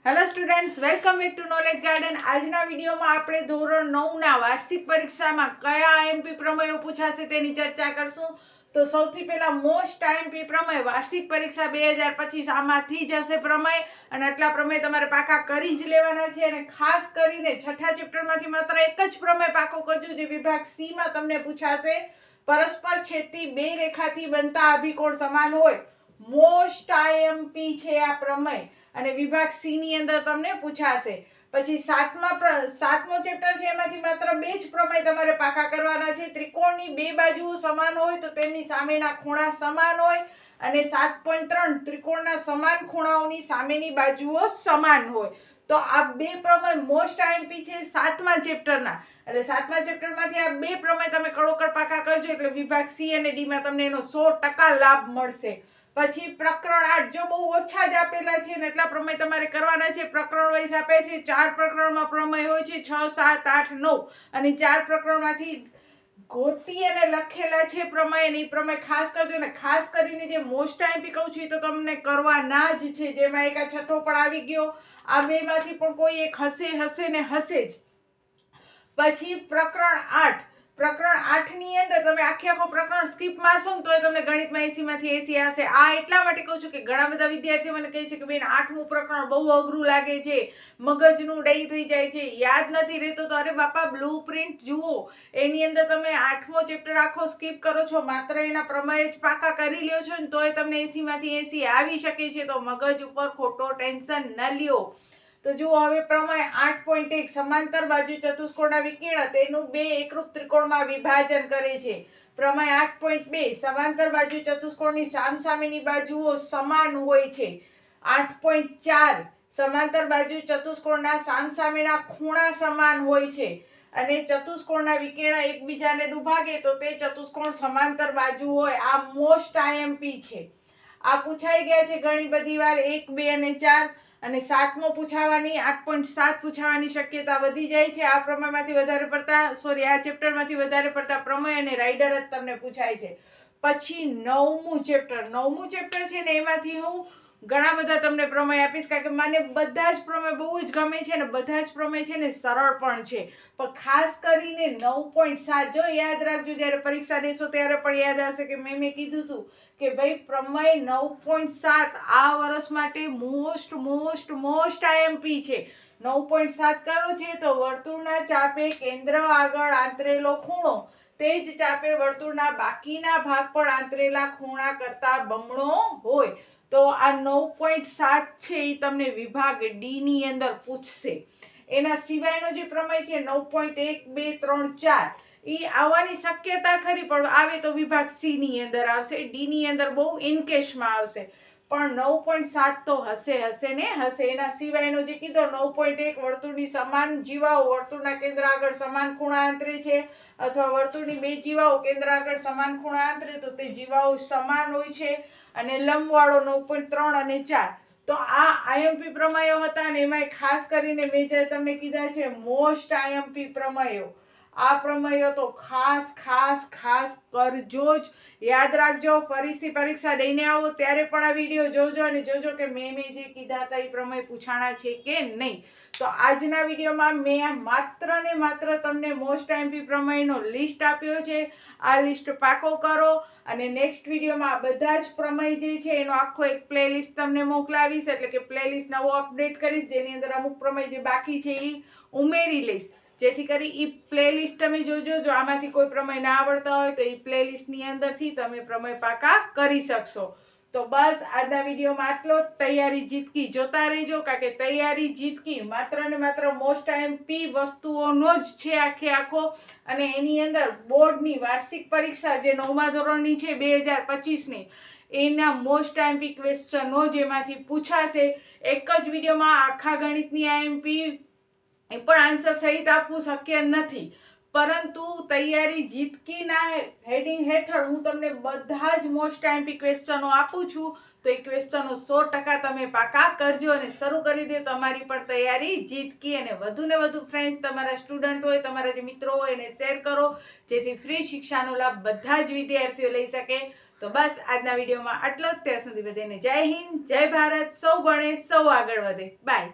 Hello students, welcome back to knowledge garden. આજના વિડીયોમાં આપણે ધોરણ 9ના વાર્ષિક પરીક્ષામાં કયા આઈએમપી પ્રમેયો પૂછાશે તેની ચર્ચા કરશું। તો સૌથી પહેલા મોસ્ટ આઈએમપી પ્રમેય વાર્ષિક પરીક્ષા 2025 આમાંથી જ હશે પ્રમેય, અને આટલા પ્રમેય તમારે પાકા કરી જ લેવાના છે। અને ખાસ કરીને છઠ્ઠા ચેપ્ટરમાંથી માત્ર એક જ પ્રમેય પાકો કરજો જે વિભાગ સી માં તમને પૂછાશે। પરસ્પર છેદતી બે રેખાથી બનતા અભિકોણ સમાન હોય, મોસ્ટ આઈએમપી છે આ પ્રમેય, અને વિભાગ સી ની અંદર તમને પૂછાશે। પછી સાતમો ચેપ્ટર છે, એમાંથી માત્ર બે જ પ્રમેય તમારે પાકા કરવાના છે। ત્રિકોણની બે બાજુઓ સમાન હોય તો તેમની સામેના ખૂણા સમાન હોય, અને 7.3 ત્રિકોણના સમાન ખૂણાઓની સામેની બાજુઓ સમાન હોય। તો આ બે પ્રમેય મોસ્ટ આઈએમપી છે સાતમા ચેપ્ટરના, એટલે સાતમા ચેપ્ટરમાંથી આ બે પ્રમેય તમે કડોકડ પાકા કરજો એટલે વિભાગ સી અને ડી માં તમને એનો 100% લાભ મળશે। પછી પ્રકરણ 8 જો બહુ ઓછા જ આપેલા છે ને એટલા પ્રમેય તમારે કરવાના છે। પ્રકરણ વાઇઝ આપે છે, 4 પ્રકરણમાં પ્રમેય હોય છે, 6, 7, 8, 9, અને 4 પ્રકરણમાંથી ગોતી અને લખેલા છે પ્રમેય, અને એ પ્રમેય ખાસ કરજો ને। ખાસ કરીને જે મોસ્ટ આઈએમપી કહું છું એ તો તમને કરવાના જ છે, જેમાં એક આ છઠ્ઠો પણ આવી ગયો, આ બેમાંથી પણ કોઈ એક હશે ને હશે જ। પછી પ્રકરણ 8 ની અંદર તમે આખો પ્રકરણ સ્કીપ મારશો ને તો તમને ગણિતમાં 80 માંથી 80 આવશે। આ એટલા માટે કહું છું કે ઘણા બધા વિદ્યાર્થીઓ મને કહે છે કે બેન 8મું પ્રકરણ બહુ અઘરું લાગે છે, મગજનું ડઈ થઈ જાય છે, યાદ નથી રહેતો। તો અરે બાપા, બ્લુપ્રિન્ટ જુઓ, એની અંદર તમે 8મો ચેપ્ટર આખો સ્કીપ કરો છો, માત્ર એના પ્રમેય જ પાકા કરી લ્યો છો ને તોય તમને 80 માંથી 80 આવી શકે છે। તો મગજ ઉપર ખોટો ટેન્શન ન લ્યો। તો જુઓ હવે પ્રમેય 8.1 સમાંતર બાજુ ચતુષ્કોણના વિકર્ણ તેનું બે એકરૂપ ત્રિકોણમાં વિભાજન કરે છે। પ્રમેય 8.2 સમાંતર બાજુ ચતુષ્કોણની સામસામેની બાજુઓ સમાન હોય છે। 8.4 સમાંતર બાજુ ચતુષ્કોણના સામસામેના ખૂણા સમાન હોય છે, અને ચતુષ્કોણના વિકર્ણ એકબીજાને દુભાગે તો તે ચતુષ્કોણ સમાંતર બાજુ હોય। આ મોસ્ટ આઈએમપી છે, આ પૂછાઈ ગયા છે ઘણી બધી વાર 1, 2 અને 4, અને 7મો પૂછાવાની 8.7 પૂછાવાની શક્યતા વધી જાય છે। આ પ્રમેયમાંથી વધારે પડતા આ ચેપ્ટરમાંથી વધારે પડતા પ્રમેય અને રાઇડર જ તમને પૂછાય છે। પછી 9મું ચેપ્ટર છે ને, એમાંથી હું ઘણા બધા તમને પ્રમેય આપીશ, કારણ કે મને બધા જ પ્રમેય બહુ જ ગમે છે ને બધા જ પ્રમેય છે ને સરળ પણ છે। પણ ખાસ કરીને 9.7 જો યાદ રાખજો, જ્યારે પરીક્ષા દેશો ત્યારે પણ યાદ આવશે કે મેં કીધું હતું કે ભાઈ પ્રમેય 9.7 આ વર્ષ માટે મોસ્ટ આઈએમપી છે। 9.7 કયો છે? તો વર્તુળના ચાપે કેન્દ્ર આગળ આંતરેલો ખૂણો તે જ ચાપે વર્તુળના બાકીના ભાગ પર આંતરેલા ખૂણા કરતા બમણો હોય। તો આ 9.7 છે એ તમને વિભાગ ડી ની અંદર પૂછશે। એના સિવાયનો જે પ્રમેય છે 9.1, 2, 3, 4 એ આવવાની શક્યતા ખરી, પણ આવે તો વિભાગ સી ની અંદર આવશે, ડી ની અંદર બહુ ઇનકેશમાં આવશે, પણ 9.7 તો હશે ને હશે। એના સિવાયનો જે કીધો 9.1 વર્તુળની સમાન જીવાઓ વર્તુળના કેન્દ્ર આગળ સમાન ખૂણા આંતરે છે, અથવા વર્તુળની બે જીવાઓ કેન્દ્ર આગળ સમાન ખૂણા આંતરે તો તે જીવાઓ સમાન હોય છે, અને લંબવાળો 9.3 અને 4। તો આ આઈએમપી પ્રમેયો હતા, અને એમાં ખાસ કરીને મેં જે તમને કીધા છે મોસ્ટ આઈએમપી પ્રમેયો, આ પ્રમેયો તો ખાસ કરજો જ, યાદ રાખજો। ફરીથી પરીક્ષા દઈને આવો ત્યારે પણ આ વિડીયો જોજો, અને જોજો કે મેં જે કીધા હતા એ પ્રમેય પૂછાણા છે કે નહીં। તો આજના વિડીયોમાં મેં માત્ર ને માત્ર તમને મોસ્ટ આઈએમપી પ્રમેયનો લિસ્ટ આપ્યો છે, આ લિસ્ટ પાકો કરો, અને નેક્સ્ટ વિડીયોમાં બધા જ પ્રમેય જે છે એનો આખો એક પ્લેલિસ્ટ તમને મોકલાવીશ, એટલે કે પ્લેલિસ્ટ નવો અપડેટ કરીશ, જેની અંદર અમુક પ્રમેય જે બાકી છે એ ઉમેરી લઈશ, જેથી કરી એ પ્લેલિસ્ટ તમે જોજો। જો આમાંથી કોઈ પ્રમેય ના આવડતા હોય તો એ પ્લેલિસ્ટની અંદરથી તમે પ્રમેય પાકા કરી શકશો। તો બસ આજના વિડીયોમાં આટલો જ। તૈયારી જીતકી જોતા રહેજો, કારણ કે તૈયારી જીતકી માત્ર ને માત્ર મોસ્ટ આઈએમપી વસ્તુઓનો જ છે આખો, અને એની અંદર બોર્ડની વાર્ષિક પરીક્ષા જે 9મા ધોરણની છે 2025ની, એના મોસ્ટ આઈએમપી ક્વેશ્ચનો જેમાંથી પૂછાશે। એક જ વિડીયોમાં આખા ગણિતની આઈએમપી એ પણ આન્સર સહિત આપવું શક્ય નથી, પરંતુ તૈયારી જીતકીના હેડિંગ હેઠળ હું તમને બધા જ મોસ્ટ આઈએમપી ક્વેશ્ચનો આપું છું। તો એ ક્વેશ્ચનો 100% તમે પાકા કરજો, અને શરૂ કરી દો તમારી પણ તૈયારી જીતકી। અને વધુ ને વધુ ફ્રેન્ડ્સ, તમારા સ્ટુડન્ટ હોય, તમારા જે મિત્રો હોય એને શેર કરો, જેથી ફ્રી શિક્ષાનો લાભ બધા જ વિદ્યાર્થીઓ લઈ શકે। તો બસ આજના વિડીયોમાં આટલો જ। ત્યાં સુધી બધાને જય હિન્દ, જય ભારત, સૌ ભણે સૌ આગળ વધે। બાય।